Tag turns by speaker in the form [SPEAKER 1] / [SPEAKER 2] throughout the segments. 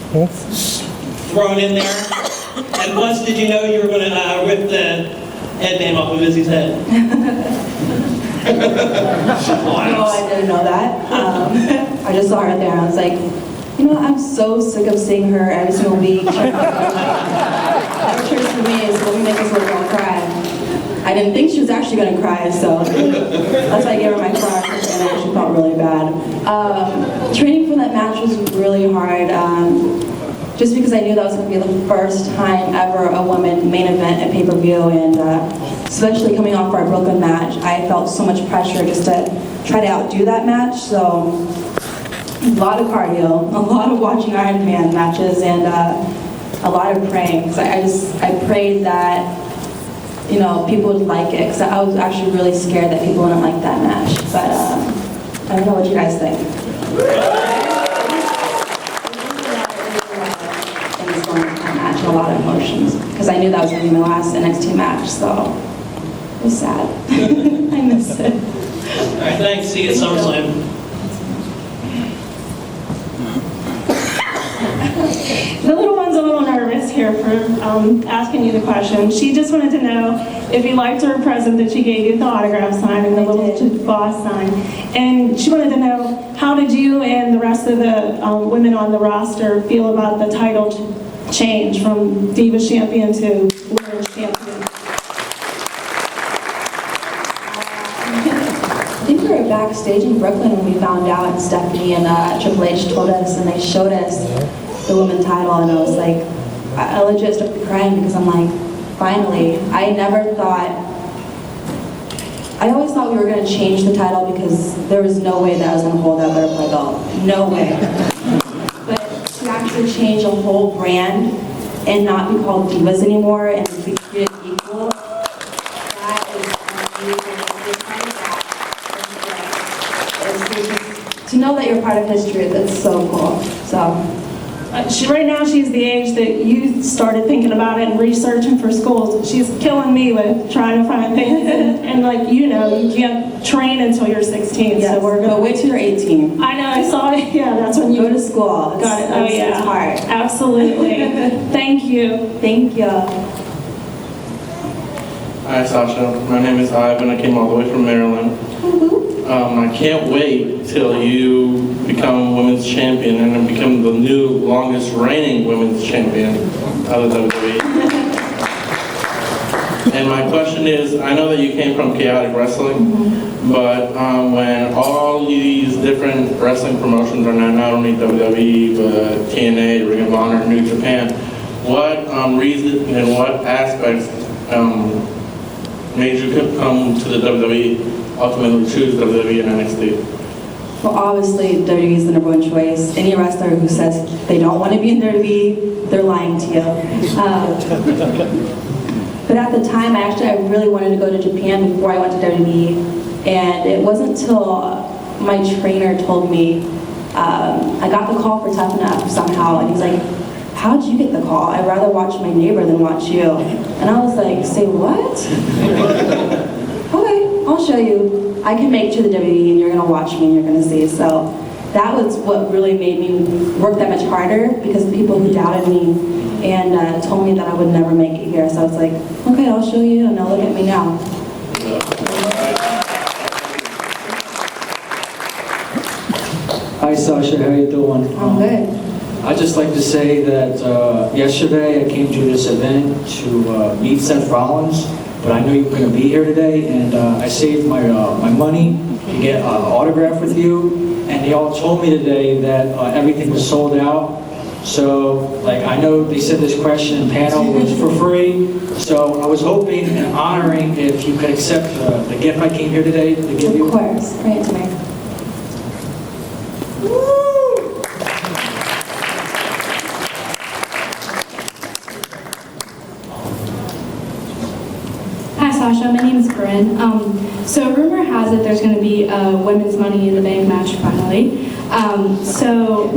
[SPEAKER 1] thrown in there. And once did you know you were going to rip the headband off of Izzy's head?
[SPEAKER 2] No, I didn't know that. I just saw her there and I was like, you know what, I'm so sick of seeing her every single week. Lectures for me is going to make this little girl cry. I didn't think she was actually going to cry, so that's why I gave her my flower, and I actually felt really bad. Training for that match was really hard, just because I knew that was going to be the first time ever a woman main event at pay-per-view, and especially coming off our Brooklyn match, I felt so much pressure just to try to outdo that match, so a lot of cardio, a lot of watching Iron Man matches, and a lot of praying, because I prayed that, you know, people would like it, because I was actually really scared that people wouldn't like that match, but I don't know what you guys think. Match, a lot of emotions, because I knew that was going to be my last NXT match, so it was sad. I miss it.
[SPEAKER 1] All right, thanks. See you at SummerSlam.
[SPEAKER 3] The little one's a little nervous here for asking you the question. She just wanted to know if you liked her present that she gave you, the autograph sign and the little boss sign. And she wanted to know, how did you and the rest of the women on the roster feel about the title change from Divas Champion to Women's Champion?
[SPEAKER 2] I think we were backstage in Brooklyn when we found out, and Stephanie and Triple H told us, and they showed us the women's title, and I was like, I legit started crying, because I'm like, finally. I always thought we were going to change the title, because there was no way that I was going to hold that butterfly belt. No way. But to actually change a whole brand and not be called Divas anymore and be treated equal, that is amazing. To know that you're part of history, that's so cool. So.
[SPEAKER 3] Right now she's the age that you started thinking about it and researching for schools. She's killing me with trying to find things. And like, you know, you can't train until you're 16.
[SPEAKER 2] Yes,
[SPEAKER 3] so we're going to
[SPEAKER 2] wait till you're 18.
[SPEAKER 3] I know, I saw it. Yeah, that's when you
[SPEAKER 2] go to school.
[SPEAKER 3] Got it. Oh yeah.
[SPEAKER 2] It's hard.
[SPEAKER 3] Absolutely. Thank you.
[SPEAKER 2] Thank you.
[SPEAKER 4] Hi Sasha, my name is Ivan. I came all the way from Maryland. I can't wait till you become women's champion and then become the new longest reigning women's champion of the WWE. And my question is, I know that you came from chaotic wrestling, but when all these different wrestling promotions are now not only WWE, but TNA, Ring of Honor, New Japan, what reason and what aspects made you come to the WWE, ultimately choose WWE and NXT?
[SPEAKER 2] Well, obviously, WWE is the #1 choice. Any wrestler who says they don't want to be in WWE, they're lying to you. But at the time, I really wanted to go to Japan before I went to WWE. And it wasn't until my trainer told me, I got the call for Tough Enough somehow, and he's like, how'd you get the call? I'd rather watch my neighbor than watch you. And I was like, say what? Okay, I'll show you. I can make it to the WWE and you're gonna watch me and you're gonna see. So that was what really made me work that much harder, because the people who doubted me and told me that I would never make it here. So I was like, okay, I'll show you, and now look at me now.
[SPEAKER 5] Hi Sasha, how you doing?
[SPEAKER 2] I'm good.
[SPEAKER 5] I'd just like to say that yesterday I came to this event to meet Seth Rollins, but I knew you were going to be here today, and I saved my money to get an autograph with you, and they all told me today that everything was sold out. So, like, I know they said this question and panel was for free, so I was hoping and honoring if you could accept the gift I came here today to give you.
[SPEAKER 2] Of course, bring it to me.
[SPEAKER 6] Hi Sasha, my name is Corinne. So rumor has it there's going to be a women's Money in the Bank match finally. So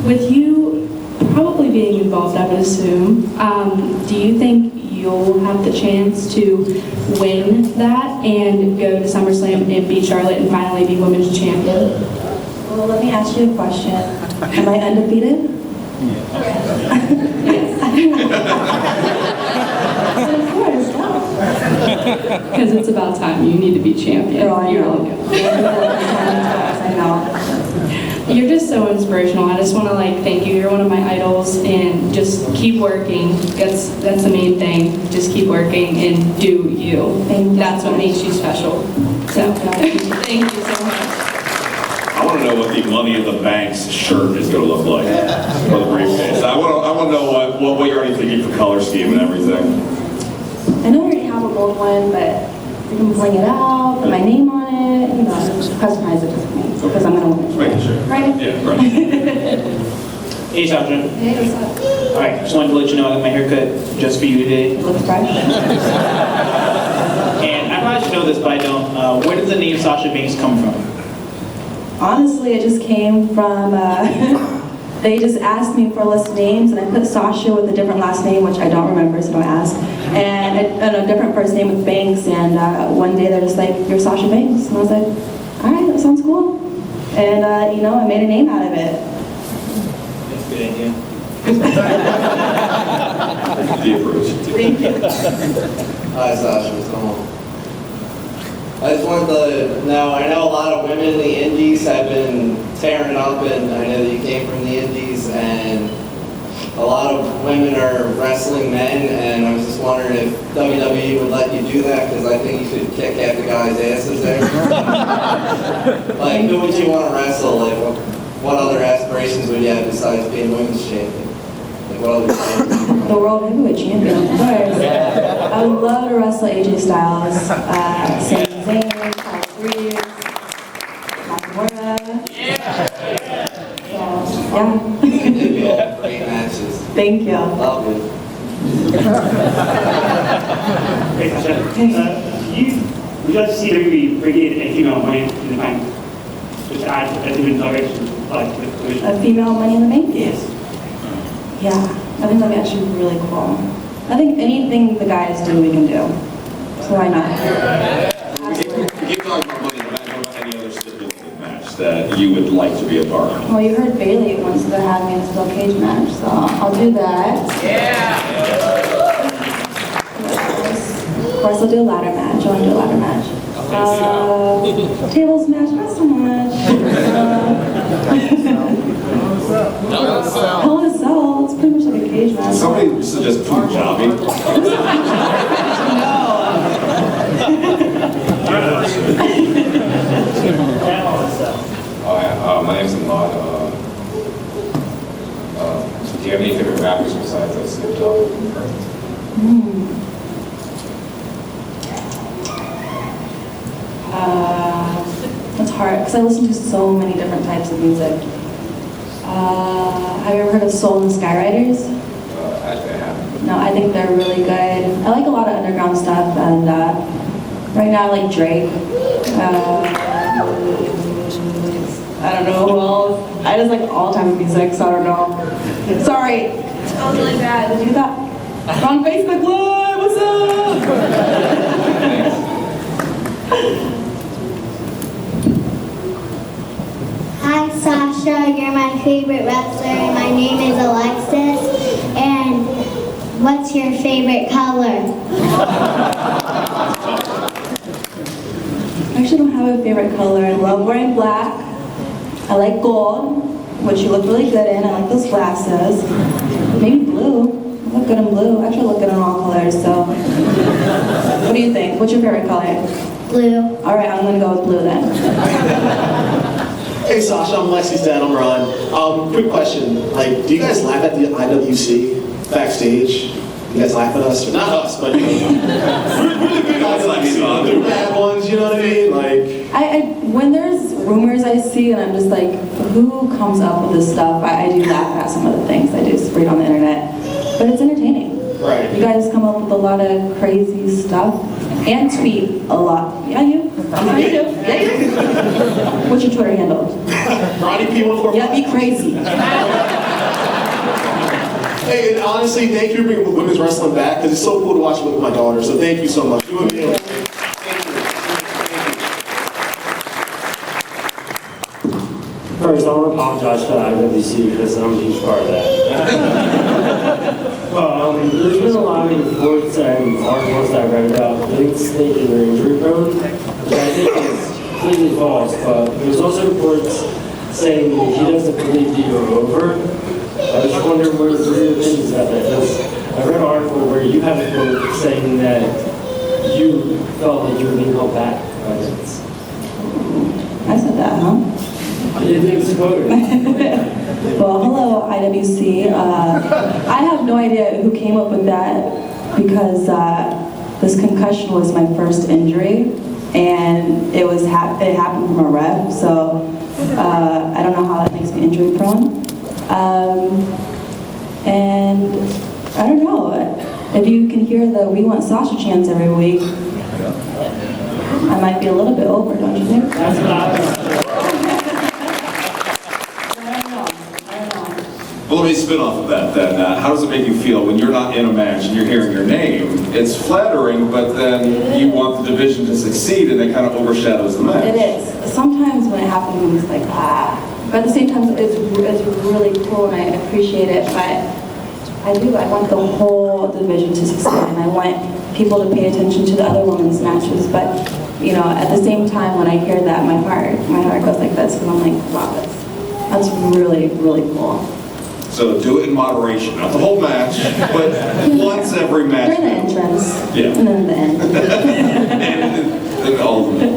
[SPEAKER 6] with you probably being involved, I would assume, do you think you'll have the chance to win that and go to SummerSlam and beat Charlotte and finally be women's champion?
[SPEAKER 2] Well, let me ask you a question. Am I undefeated?
[SPEAKER 6] Because it's about time. You need to be champion.
[SPEAKER 2] Girl, I
[SPEAKER 6] You
[SPEAKER 2] know.
[SPEAKER 6] really do.
[SPEAKER 2] I know.
[SPEAKER 6] You're just so inspirational. I just want to thank you. You're one of my idols, and just keep working. That's the main thing. Just keep working and do you.
[SPEAKER 2] Thank you.
[SPEAKER 6] That's what makes you special. So thank you so much.
[SPEAKER 7] I want to know what the Money in the Bank's shirt is going to look like for the briefcase. I want to know what you're already thinking for color scheme and everything.
[SPEAKER 2] I know we already have a gold one, but we can bling it out, put my name on it, just customize it just for me, because I'm gonna win it.
[SPEAKER 7] Making sure.
[SPEAKER 2] Right?
[SPEAKER 7] Yeah, right.
[SPEAKER 8] Hey, Sasha.
[SPEAKER 2] Hey, what's up?
[SPEAKER 8] All right, just wanted to let you know I got my haircut just for you today.
[SPEAKER 2] Looks fresh.
[SPEAKER 8] And I probably should know this, but I don't. Where does the name Sasha Banks come from?
[SPEAKER 2] Honestly, it just came from, they just asked me for a list of names, and I put Sasha with a different last name, which I don't remember, so don't ask, and a different first name with Banks, and one day they're just like, you're Sasha Banks, and I was like, all right, that sounds cool, and I made a name out of it.
[SPEAKER 8] That's a good idea.
[SPEAKER 7] The approach.
[SPEAKER 9] Hi, Sasha. What's going on? I just wanted to know, I know a lot of women in the indies have been tearing up, and I know that you came from the indies, and a lot of women are wrestling men, and I was just wondering if WWE would let you do that, because I think you should kick half the guys' asses there. Like, who would you want to wrestle? Like, what other aspirations would you have besides being women's champion? Like, what other champions?
[SPEAKER 2] The world heavyweight champion, of course. I would love to wrestle AJ Styles, Sami Zayn, Tyler Breeze, Nakamura. Yeah.
[SPEAKER 9] It'd be all great matches.
[SPEAKER 2] Thank you.
[SPEAKER 9] Love it.
[SPEAKER 10] Hey, Sasha. Would you like to see maybe bringing a female money in the bank? Just add a different direction, like the commission?
[SPEAKER 2] A female Money in the Bank?
[SPEAKER 10] Yes.
[SPEAKER 2] Yeah, I think that'd be actually really cool. I think anything the guys do, we can do. So why not?
[SPEAKER 7] We keep talking about Money in the Bank. What about any other stipulated match that you would like to be a part of?
[SPEAKER 2] Well, you heard Bailey wants to have me in a steel cage match, so I'll do that. Of course, I'll do a ladder match. I want to do a ladder match. Tables match, not so much. Hell in a Cell, it's pretty much like a cage match.
[SPEAKER 7] Somebody suggest Punjabi.
[SPEAKER 11] My name's Ahmad. Do you have any favorite rappers besides Snoop Dogg?
[SPEAKER 2] It's hard because I listen to so many different types of music. Have you ever heard of Soul and Skywriters?
[SPEAKER 11] Actually, I haven't.
[SPEAKER 2] No, I think they're really good. I like a lot of underground stuff, and right now I like Drake. I don't know who else. I just like all types of music, so I don't know. Sorry, that was really bad. Did you do that? We're on Facebook Live. What's up?
[SPEAKER 12] Hi, Sasha. You're my favorite wrestler. My name is Alexis. And what's your favorite color?
[SPEAKER 2] I actually don't have a favorite color. I love wearing black. I like gold, which you look really good in. I like those glasses. Maybe blue. I look good in blue. Actually, I look good in all colors, so. What do you think? What's your favorite color?
[SPEAKER 12] Blue.
[SPEAKER 2] All right, I'm gonna go with blue then.
[SPEAKER 13] Hey Sasha, I'm Lexi's dad, I'm Ron. Quick question, like, do you guys laugh at the IWC backstage? You guys laugh at us? Not us, but you know. Really big IWC, the bad ones, you know what I mean? Like,
[SPEAKER 2] When there's rumors I see and I'm just like, who comes up with this stuff? I do laugh at some of the things I just read on the internet. But it's entertaining.
[SPEAKER 13] right.
[SPEAKER 2] You guys come up with a lot of crazy stuff and tweet a lot. Yeah, you. I'm sure you do. Yeah, you. What's your Twitter handle?
[SPEAKER 13] Ronnie P145.
[SPEAKER 2] Yeah, be crazy.
[SPEAKER 13] Hey, and honestly, thank you for bringing women's wrestling back, because it's so cool to watch it with my daughter, so thank you so much. You and me.
[SPEAKER 10] First, I want to apologize for the IWC because I'm a huge part of that. Well,
[SPEAKER 14] There's been a lot of reports and articles that I read about Banks thinking you're injury prone, which I think is completely false, but there's also reports saying that he doesn't believe that you're over. I just wonder where your opinions about that, because I read an article where you have a quote saying that you felt like you were being held back by Banks.
[SPEAKER 2] I said that, huh?
[SPEAKER 14] You think it's quoted?
[SPEAKER 2] Well, hello, IWC. I have no idea who came up with that because this concussion was my first injury, and it happened from a ref, so I don't know how that makes me injury prone. And I don't know, if you can hear the "We Want Sasha" chants every week, I might be a little bit over, don't you think?
[SPEAKER 14] That's not.
[SPEAKER 7] Well, let me spin off of that then. How does it make you feel when you're not in a match and you're hearing your name? It's flattering, but then you want the division to succeed and it kind of overshadows the match.
[SPEAKER 2] It is. Sometimes when it happens, it's like, But at the same time, it's really cool and I appreciate it, but I want the whole division to succeed and I want people to pay attention to the other women's matches, but you know, at the same time when I hear that, my heart goes like this, because I'm like, wow, that's really, really cool.
[SPEAKER 7] So do it in moderation, not the whole match, but once every match.
[SPEAKER 2] During the entrance.
[SPEAKER 7] Yeah.
[SPEAKER 2] And then the end.
[SPEAKER 7] and all of it.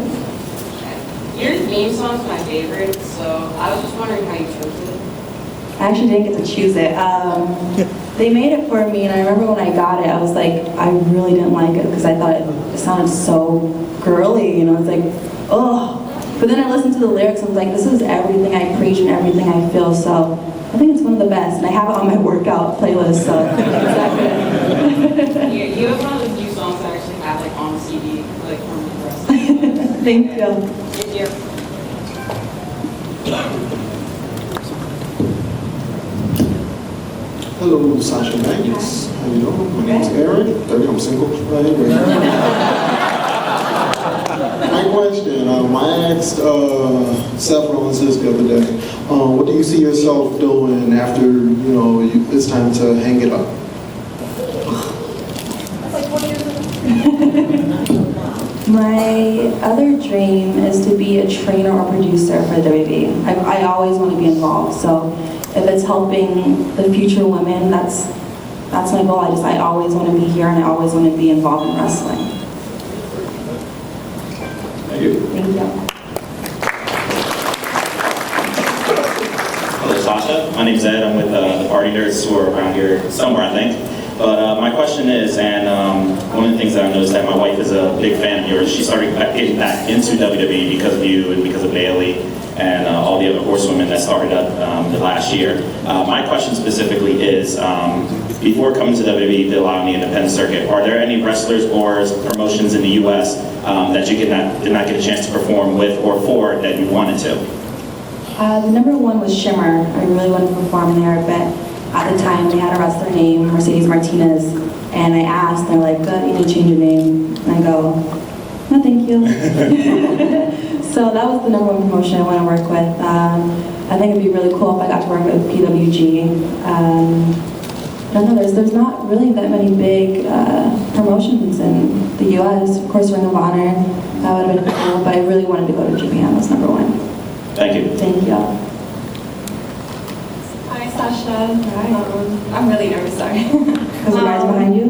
[SPEAKER 15] Your theme song's my favorite, so I was just wondering how you chose it.
[SPEAKER 2] I actually didn't get to choose it. They made it for me, and I remember when I got it, I was like, I really didn't like it because I thought it sounded so girly, you know, it's like, oh. But then I listened to the lyrics and I was like, this is everything I preach and everything I feel, so I think it's one of the best, and I have it on my workout playlist, so it's that good.
[SPEAKER 15] You have one of the few songs that I actually have like on CD, like from the rest.
[SPEAKER 2] Thank you.
[SPEAKER 15] Thank you.
[SPEAKER 13] Hello, Sasha Banks. How you doing? My name is Eric. I'm single. My question, I asked Seth Rollins this the other day. What do you see yourself doing after, you know, it's time to hang it up?
[SPEAKER 2] My other dream is to be a trainer or producer for the WWE. I always want to be involved, so if it's helping the future women, that's my goal. I always want to be here and I always want to be involved in wrestling.
[SPEAKER 7] Thank you.
[SPEAKER 2] Thank you.
[SPEAKER 16] Hello, Sasha. My name's Ed. I'm with the Party Nerds who are around here somewhere, I think. But my question is, and one of the things that I noticed that my wife is a big fan of yours. She started getting back into WWE because of you and because of Bailey and all the other horsewomen that started up the last year. My question specifically is, before coming to WWE, did a lot on the independent circuit, are there any wrestlers or promotions in the U.S. That you did not get a chance to perform with or for that you wanted to?
[SPEAKER 2] The number one was Shimmer. I really wanted to perform there, but at the time they had a wrestler named Mercedes Martinez, and I asked, and they're like, "God, you need to change your name." And I go, "No, thank you." So that was the number one promotion I want to work with. I think it'd be really cool if I got to work with PWG. I don't know, there's not really that many big promotions in the U.S. Of course, Ring of Honor, that would have been cool, but I really wanted to go to Japan. That's number one.
[SPEAKER 16] Thank you.
[SPEAKER 2] Thank you.
[SPEAKER 17] Hi, Sasha. Hi. I'm really nervous, sorry.
[SPEAKER 2] Because the guy's behind you?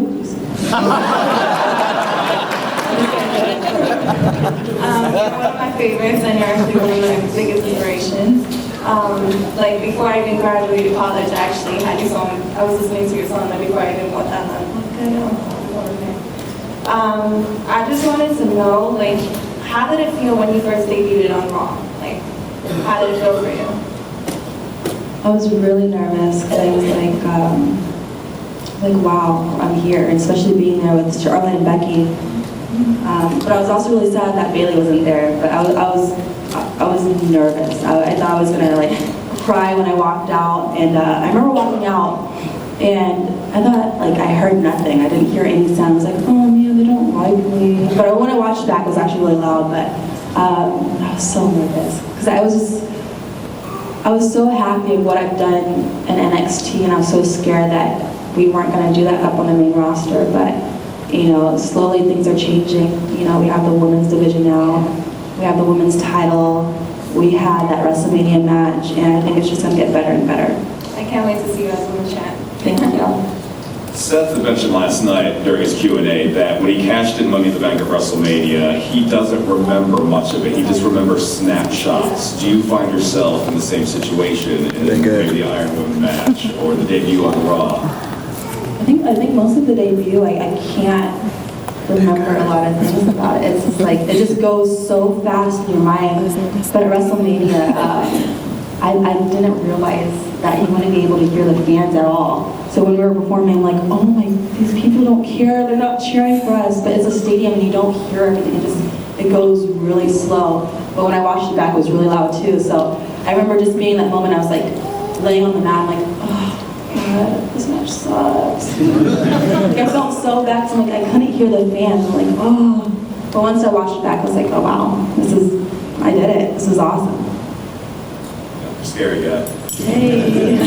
[SPEAKER 17] You're one of my favorites, and you're actually one of my biggest inspirations. Like before I even graduated college, I actually had your song. I was listening to your song before I even went that. I just wanted to know, like, how did it feel when you first debuted on Raw? Like, how did it feel for you?
[SPEAKER 2] I was really nervous because I was like, wow, I'm here, and especially being there with Charlotte and Becky. But I was also really sad that Bailey wasn't there. But I was nervous. I thought I was gonna like cry when I walked out, and I remember walking out, and I thought like I heard nothing. I didn't hear any sound. I was like, oh man, they don't like me. But when I watched it back, it was actually really loud. But I was so nervous because I was just I was so happy of what I've done in NXT, and I was so scared that we weren't going to do that up on the main roster, but you know, slowly things are changing. You know, we have the women's division now, we have the women's title, we had that WrestleMania match, and I think it's just going to get better and better.
[SPEAKER 17] I can't wait to see you guys on the chat.
[SPEAKER 2] Thank you.
[SPEAKER 7] Seth had mentioned last night during his Q&A that when he cashed in Money in the Bank at WrestleMania, he doesn't remember much of it. He just remembers snapshots. Do you find yourself in the same situation in maybe the Iron Woman match or the debut on Raw?
[SPEAKER 2] I think most of the debut, I can't remember a lot of things about it. It's just like, it just goes so fast in your mind. But at WrestleMania, I didn't realize that you wouldn't be able to hear the fans at all. So when we were performing, I'm like, oh my, these people don't care, they're not cheering for us. But it's a stadium and you don't hear everything, it goes really slow. But when I watched it back, it was really loud too. So I remember just being in that moment, I was like, laying on the mat, I'm like, oh God, this match sucks. Like, I felt so bad, so I'm like, I couldn't hear the fans. I'm like, oh. But once I watched it back, I was like, oh wow, I did it, this is awesome.
[SPEAKER 7] Scary guy.
[SPEAKER 2] Hey.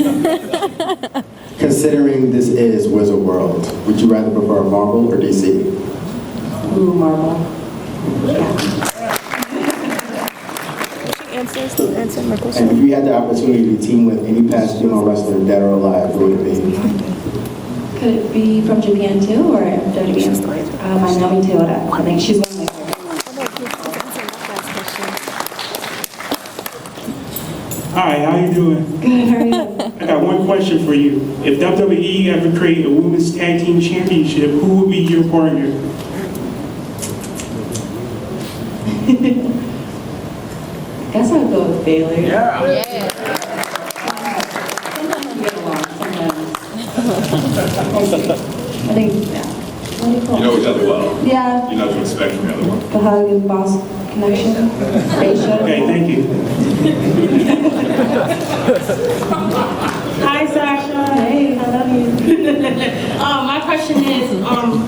[SPEAKER 18] Considering this is Wizard World, would you rather prefer Marvel or DC?
[SPEAKER 2] Ooh, Marvel. Yeah.
[SPEAKER 18] Answer my question. And if you had the opportunity to team with any past female wrestler, dead or alive, who would it be?
[SPEAKER 2] Could it be from Japan too, or WWE? My Naomi Toyota. I think she's one of my favorites.
[SPEAKER 10] Hi, how you doing?
[SPEAKER 2] Good, how are you?
[SPEAKER 10] I got one question for you. If WWE ever created a women's tag team championship, who would be your partner?
[SPEAKER 2] I guess I would go with Bailey.
[SPEAKER 10] Yeah.
[SPEAKER 2] Sometimes we get along, sometimes. I think, yeah. Really cool.
[SPEAKER 7] You know each other well.
[SPEAKER 2] Yeah.
[SPEAKER 7] You know what to expect from the other one.
[SPEAKER 2] The hug and boss connection. Ratio.
[SPEAKER 10] Okay, thank you.
[SPEAKER 3] Hi, Sasha. Hey, I love you. My question is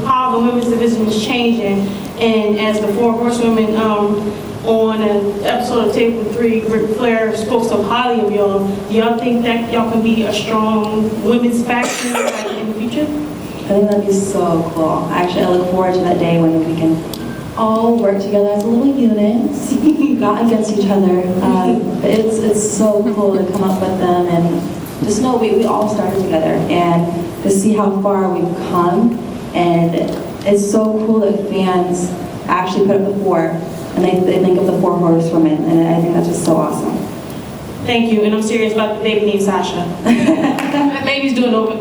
[SPEAKER 3] how the women's division is changing, and as the four horsewomen on an episode of Table 3, Ric Flair spoke so highly of y'all. Do y'all think that y'all can be a strong women's faction in the future?
[SPEAKER 2] I think that'd be so cool. Actually, I look forward to that day when we can all work together as little units, not against each other. But it's so cool to come up with them and just know we all started together and to see how far we've come. And it's so cool that fans actually put up the four and they think of the four horsewomen, and I think that's just so awesome.
[SPEAKER 3] Thank you, and I'm serious about the baby named Sasha. That baby's doing open.